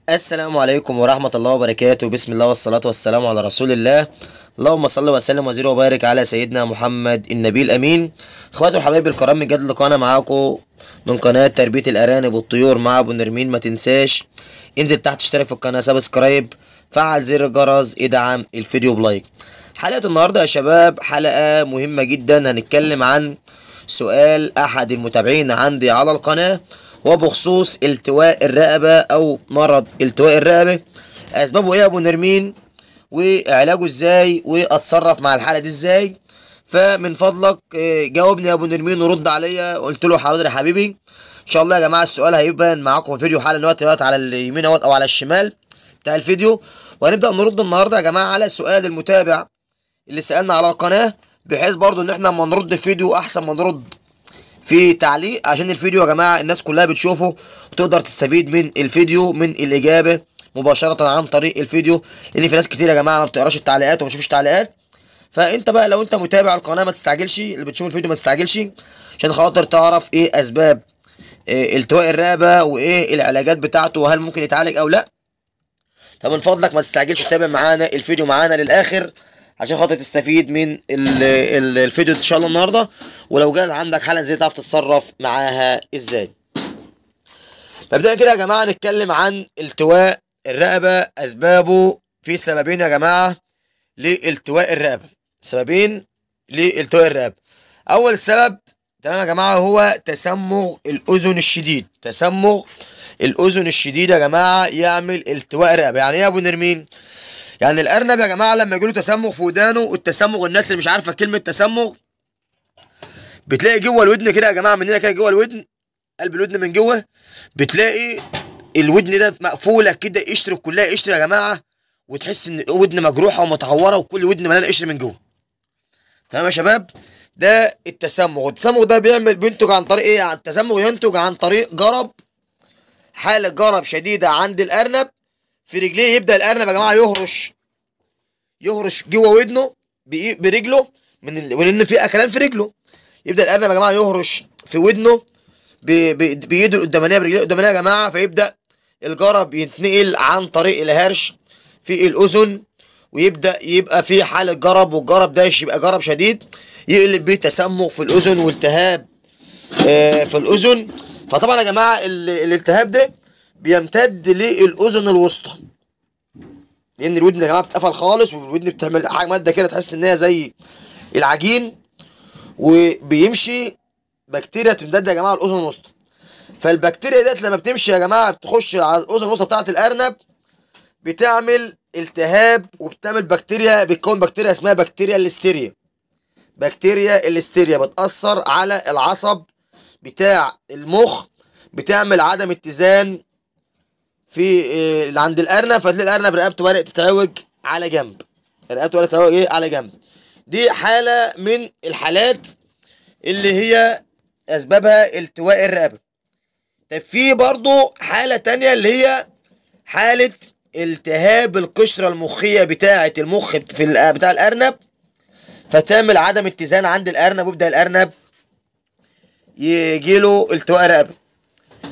السلام عليكم ورحمة الله وبركاته. بسم الله والصلاة والسلام على رسول الله. اللهم صل وسلم وزد وبارك على سيدنا محمد النبي الأمين. اخواتي وحبايبي الكرام، من جد لقانا معاكم من قناة تربية الأرانب والطيور مع أبو نرمين. ما تنساش انزل تحت اشترك في القناة، سبسكرايب، فعل زر الجرس، ادعم الفيديو بلايك. حلقة النهاردة يا شباب حلقة مهمة جدا، هنتكلم عن سؤال أحد المتابعين عندي على القناة، وبخصوص التواء الرقبة أو مرض التواء الرقبة. أسبابه إيه يا أبو نرمين، وعلاجه إزاي، وأتصرف مع الحالة دي إزاي؟ فمن فضلك جاوبني يا أبو نرمين ورد عليا. قلت له حاضر يا حبيبي، إن شاء الله يا جماعة. السؤال هيبان معاكم في فيديو حالا دلوقتي على اليمين أهوت أو على الشمال بتاع الفيديو، وهنبدأ نرد النهاردة يا جماعة على سؤال المتابع اللي سألنا على القناة، بحيث برضو إن إحنا لما نرد في فيديو أحسن ما نرد في تعليق، عشان الفيديو يا جماعة الناس كلها بتشوفه وتقدر تستفيد من الفيديو من الإجابة مباشرة عن طريق الفيديو، لأن في ناس كتير يا جماعة ما بتقراش التعليقات وما بتشوفش تعليقات. فأنت بقى لو أنت متابع القناة ما تستعجلش، اللي بتشوف الفيديو ما تستعجلش، عشان خاطر تعرف إيه أسباب التواء الرقبة وإيه العلاجات بتاعته وهل ممكن يتعالج أو لأ. فمن فضلك ما تستعجلش، تتابع معانا الفيديو معانا للآخر عشان خاطر تستفيد من الفيديو ان شاء الله النهارده، ولو جات عندك حاله زي تعرف تتصرف معاها ازاي. مبدئيا كده يا جماعه نتكلم عن التواء الرقبه. اسبابه في سببين يا جماعه لالتواء الرقبه، سببين لالتواء الرقبه. اول سبب تمام يا جماعه هو تسمغ الاذن الشديد. تسمغ الاذن الشديد يا جماعه يعمل التواء رقبه. يعني ايه يا ابو نرمين؟ يعني الارنب يا جماعه لما يجيله تسمغ في ودانه، التسمغ الناس اللي مش عارفه كلمه تسمغ، بتلاقي جوه الودن كده يا جماعه، مننا كده جوه الودن، قلب الودن من جوه، بتلاقي الودن ده مقفوله كده، قشر كلها قشر يا جماعه، وتحس ان ودن مجروحه ومتعوره وكل ودن مليانه قشر من جوه. تمام يا شباب؟ ده التسمغ. والتسمغ ده بينتج عن طريق ايه؟ التسمغ ينتج عن طريق جرب، حاله جرب شديده عند الارنب في رجليه. يبدا الارنب يا جماعه يهرش جوه ودنه برجله، من في اكلان في رجله. يبدا الارنب يا جماعه يهرش في ودنه بايده القدامانيه، برجليه القدامانيه يا جماعه، فيبدا الجرب يتنقل عن طريق الهرش في الاذن، ويبدا يبقى في حاله جرب، والجرب ده يبقى جرب شديد يقلب بيه تسمغ في الاذن والتهاب في الاذن. فطبعا يا جماعه الالتهاب ده بيمتد للاذن الوسطى، لان الودن يا جماعه بتقفل خالص، والودن بتعمل حاجه ماده كده تحس ان هي زي العجين، وبيمشي بكتيريا تمتد يا جماعه الاذن الوسطى. فالبكتيريا ديت لما بتمشي يا جماعه بتخش على الاذن الوسطى بتاعه الارنب، بتعمل التهاب، وبتعمل بكتيريا، بتكون بكتيريا اسمها بكتيريا الليستيريا. بكتيريا الليستيريا بتاثر على العصب بتاع المخ، بتعمل عدم اتزان في عند الارنب، فتلاقي الارنب رقبته بدات تتعوج على جنب، رقبته بدات تتعوج ايه على جنب. دي حاله من الحالات اللي هي اسبابها التواء الرقبه. طب في برضو حاله تانية اللي هي حاله التهاب القشره المخيه بتاعه المخ بتاع الارنب، فتعمل عدم اتزان عند الارنب، ويبدا الارنب يجيله التواء رقبه.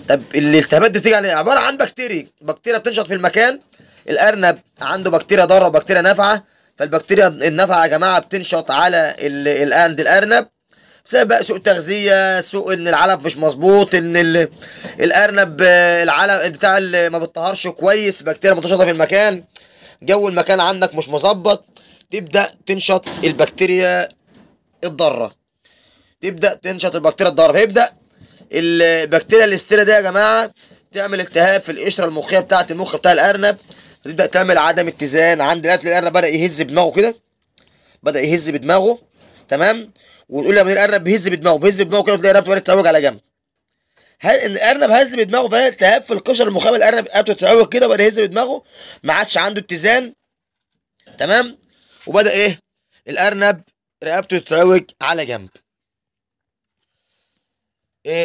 طب الالتهابات دي بتيجي يعني عباره عن بكتيريا بتنشط في المكان. الارنب عنده بكتيريا ضاره وبكتيريا نافعه، فالبكتيريا النافعه يا جماعه بتنشط على عند الارنب بسبب بقى سوء تغذيه، سوء ان العلف مش مظبوط، ان الارنب العلف بتاع ما بتطهرش كويس، بكتيريا منتشره في المكان، جو المكان عندك مش مظبط، تبدا تنشط البكتيريا الضاره، فيبدا البكتيريا الليستيريا دي يا جماعه تعمل التهاب في القشره المخيه بتاعه المخ بتاع الارنب، فتبدا تعمل عدم اتزان عند الارنب. بدا يهز بدماغه كده، بدا يهز بدماغه، تمام. وتقول لما الارنب بيهز بدماغه كده، تلاقي الارنب تتعوج على جنب. هل ان الارنب هز بدماغه فهي التهاب في القشره المخيه، الارنب رقبته تتعوج كده وبدا يهز بدماغه، ما عادش عنده اتزان، تمام. وبدا ايه؟ الارنب رقبته تتعوج على جنب.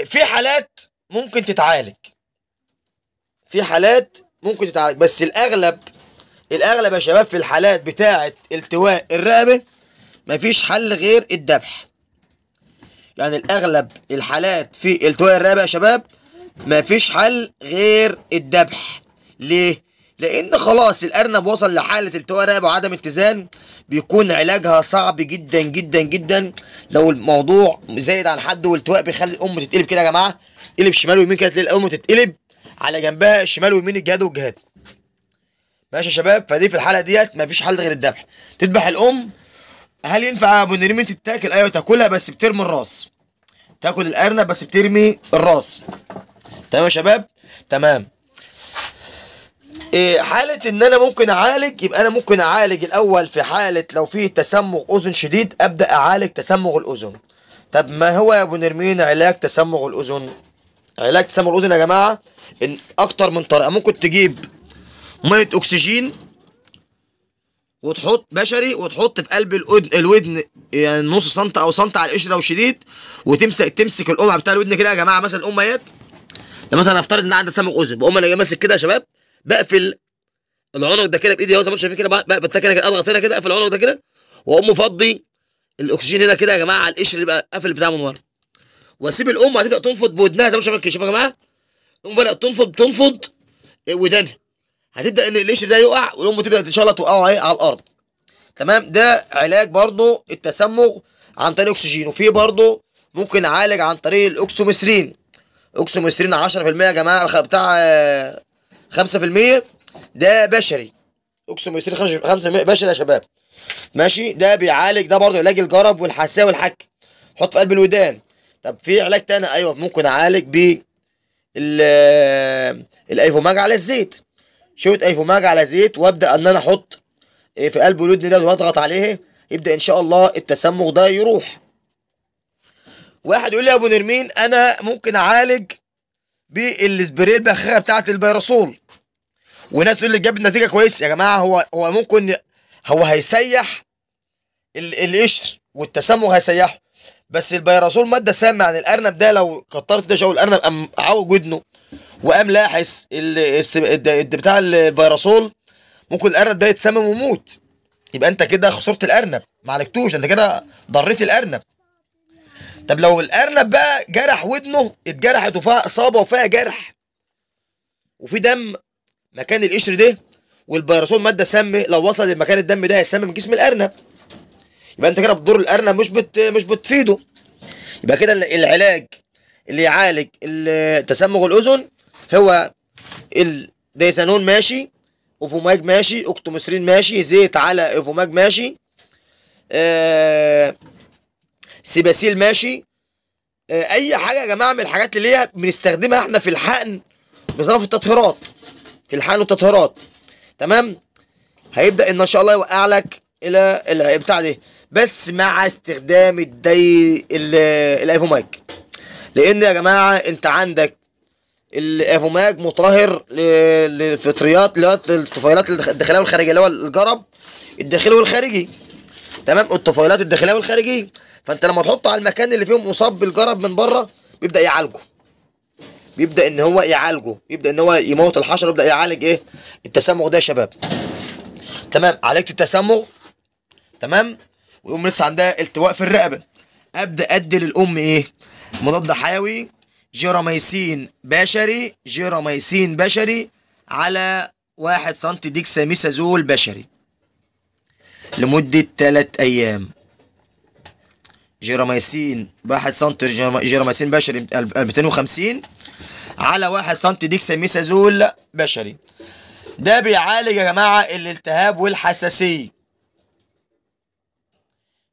في حالات ممكن تتعالج، بس الاغلب يا شباب في الحالات بتاعه التواء الرقبه مفيش حل غير الذبح. يعني الاغلب الحالات في التواء الرقبه يا شباب مفيش حل غير الذبح. ليه؟ لان خلاص الارنب وصل لحاله التواء الرقبه وعدم اتزان، بيكون علاجها صعب جدا جدا جدا. لو الموضوع زايد عن حد والتواء بيخلي الام تتقلب كده يا جماعه، تقلب شمال ويمين كده، تلاقي الام تتقلب على جنبها الشمال ويمين، الجهاد والجهاد. ماشي يا شباب؟ فدي في الحاله ديت مفيش حل غير الذبح. تذبح الام. هل ينفع يا ابو نريم تتاكل؟ ايوه تاكلها بس بترمي الراس. تاكل الارنب بس بترمي الراس. تمام يا شباب؟ تمام. حالة ان انا ممكن اعالج، يبقى انا ممكن اعالج الاول في حالة لو في تسمغ اذن شديد، ابدأ اعالج تسمغ الاذن. طب ما هو يا ابو نرمين علاج تسمغ الاذن؟ علاج تسمغ الاذن يا جماعة إن اكتر من طريقة. ممكن تجيب مية اكسجين وتحط بشري وتحط في قلب الودن يعني نص سنتي او سنتي على القشرة وشديد، تمسك القمع بتاع الودن كده يا جماعة. مثلا القمة ديت، ده مثلا افترض ان عندي تسمغ اذن، بقوم انا جاي ماسك كده يا شباب، بقفل العنق ده كده بايدي اهو زي ما انتم شايفين كده، بتكي كده، اضغط هنا كده، اقفل العنق ده كده، واقوم مفضي الاكسجين هنا كده يا جماعه على القشر اللي بقى قافل بتاعه من ورا، واسيب الام هتبدا تنفض بودنها زي ما انتم شايفين يا جماعه. الام بدات تنفض ودانها، هتبدا ان القشر ده يقع، والام تبدا ان شاء الله توقعه اهي على الارض. تمام. ده علاج برضو التسمغ عن طريق اكسجين. وفي برضو ممكن اعالج عن طريق الاكسوميسرين. اكسوميسرين 10% يا جماعه بتاع 5%، ده بشري. اكسوميسرين 5% بشري يا شباب. ماشي. ده بيعالج، ده برضه علاج الجرب والحساسيه والحك، حط في قلب الودان. طب في علاج تاني، ايوه ممكن اعالج ب الايفوماج على الزيت. شويه ايفوماج على زيت، وابدا ان انا احط في قلب الودن ده واضغط عليه، يبدا ان شاء الله التسمغ ده يروح. واحد يقول لي يا ابو نرمين انا ممكن اعالج بالسبراي البخاخه بتاعه البيراسول، وناس تقول لي جاب نتيجه كويسه. يا جماعه هو ممكن هو هيسيح القشر والتسمغ هيسيحه، بس البيراسول ماده سامه. يعني الارنب ده لو كترت ده شغل، الارنب قام عوج ودنه وقام لاحس بتاع البيراسول، ممكن الارنب ده يتسمم ويموت. يبقى انت كده خسرت الارنب، ما عالجتوش، انت كده ضريت الارنب. طب لو الارنب بقى جرح ودنه، اتجرحت وفيها اصابه وفيها جرح وفي دم مكان القشر ده، والبيراسول ماده سامه، لو وصل لمكان الدم ده هيسمم جسم الارنب، يبقى انت كده بتضر الارنب مش بتفيده. يبقى كده العلاج اللي يعالج تسمغ الاذن هو الديسانون ماشي، اوفوماج ماشي، اوكتوميسرين ماشي، زيت على اوفوماج ماشي، سيباسيل ماشي، اي حاجه يا جماعه من الحاجات اللي هي بنستخدمها احنا في الحقن، بنستخدمها في التطهيرات، في الحقن والتطهيرات. تمام. هيبدا ان شاء الله يوقع لك الى بتاع دي، بس مع استخدام الايفوماج. لان يا جماعه انت عندك الايفوماج مطهر للفطريات اللي هو الطفيلات الداخليه والخارجيه، اللي هو الجرب الداخلي والخارجي. تمام. الطفيلات الداخليه والخارجيه، فانت لما تحطه على المكان اللي فيهم مصاب بالجرب من بره بيبدا يعالجه، بيبدا ان هو يعالجه، يبدا ان هو يموت الحشره، يبدا يعالج ايه التسمغ ده يا شباب. تمام. عالجت التسمغ. تمام. والام لسه عندها التواء في الرقبه، ابدا ادي للام ايه؟ مضاد حيوي، جيراميسين بشري، جيراميسين بشري على 1 سم ديكساميثازول بشري لمده 3 ايام. جيراميسين 1 سم جيراميسين بشري 250 على 1 سم ديكساميثازول بشري. ده بيعالج يا جماعه الالتهاب والحساسيه،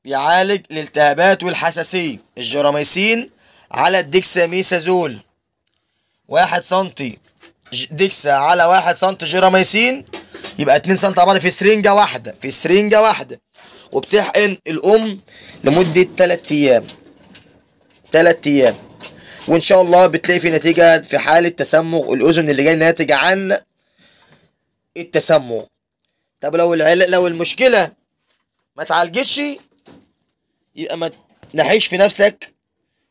بيعالج الالتهابات والحساسيه. الجيراميسين على الديكساميثازول 1 سم ديكسا على 1 سم جيراميسين، يبقى 2 سم طبعا في سرنجه واحده، في سرنجه واحده، وبتحقن الام لمده 3 ايام، 3 ايام، وان شاء الله بتلاقي في نتيجه في حاله تسمغ الاذن اللي جاي ناتج عن التسمغ. طب لو المشكله ما اتعالجتش، يبقى ما تنحيش في نفسك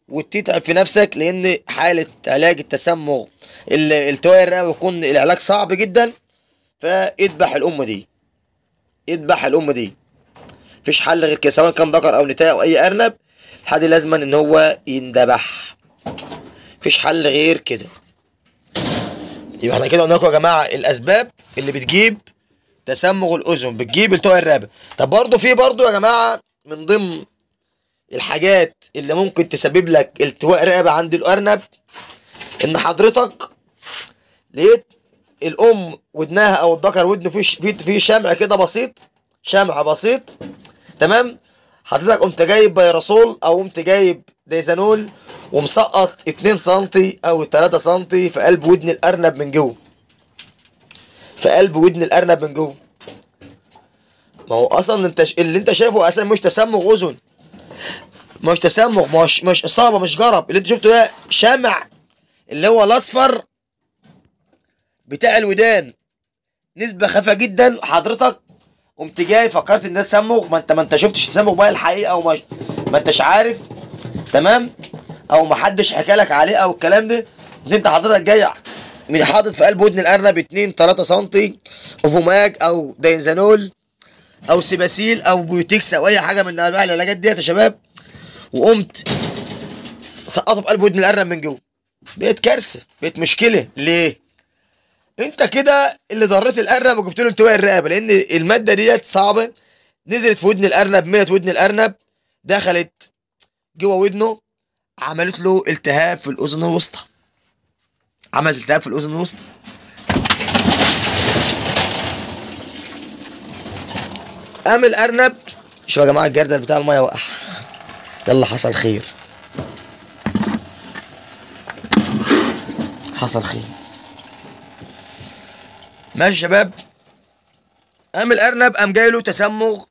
وتتعب في نفسك، لان حاله علاج التسمغ التواء الرئوي بيكون العلاج صعب جدا. فاذبح الام دي، اذبح الام دي، مفيش حل غير كده، سواء كان ذكر او نتاء او اي ارنب، الحد لازما ان هو يندبح، مفيش حل غير كده. يبقى احنا كده قلنا لكم يا جماعه الاسباب اللي بتجيب تسمغ الاذن، بتجيب التواء الرقبه. طب برضه في برضه يا جماعه من ضمن الحاجات اللي ممكن تسبب لك التواء رقبه عند الارنب، ان حضرتك لقيت الام ودنها او الذكر ودنه في شمع كده بسيط، شمع بسيط، تمام؟ حضرتك قمت جايب بيراسول او قمت جايب دايزانول ومسقط 2 سم او 3 سم في قلب ودن الارنب من جوه، في قلب ودن الارنب من جوه. ما هو اصلا انت اللي انت شايفه اصلا مش تسمغ اذن، مش تسمغ، مش اصابه، مش جرب. اللي انت شفته ده شمع اللي هو الاصفر بتاع الودان، نسبه خفيفه جدا. حضرتك قمت جاي فكرت ان ده تسمغ، ما انت شفتش تسمغ بقى الحقيقه، او ما انتش عارف، تمام؟ او ما حدش حكى لك عليه او الكلام ده. انت حضرتك جاي من حاطط في قلب ودن الارنب 2 3 سم اوفوماج او داينزانول او سيباسيل او بيوتكس او اي حاجه من انواع العلاجات ديت يا شباب، وقمت سقطه في قلب ودن الارنب من جوه. بقت كارثه، بقت مشكله. ليه؟ انت كده اللي ضريت الارنب وجبت له التواء الرقبه، لان الماده ديت صعبه، نزلت في ودن الارنب، ملت ودن الارنب، دخلت جوه ودنه، عملت له التهاب في الاذن الوسطى، عملت التهاب في الاذن الوسطى. قام الارنب، شوفوا يا جماعه الجردل بتاع الميه وقع، يلا حصل خير، حصل خير، ماشي يا شباب. قام الارنب قام جاي له تسمغ،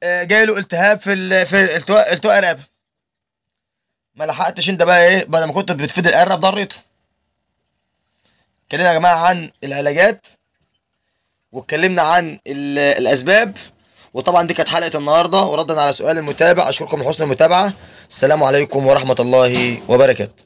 جاي له التهاب في التواء رقبه. ما لحقتش انت بقى ايه، بدل ما كنت بتفيد الارنب ضريته. اتكلمنا يا جماعه عن العلاجات، واتكلمنا عن الاسباب، وطبعا دي كانت حلقه النهارده وردا على سؤال المتابع. اشكركم لحسن المتابعه. السلام عليكم ورحمه الله وبركاته.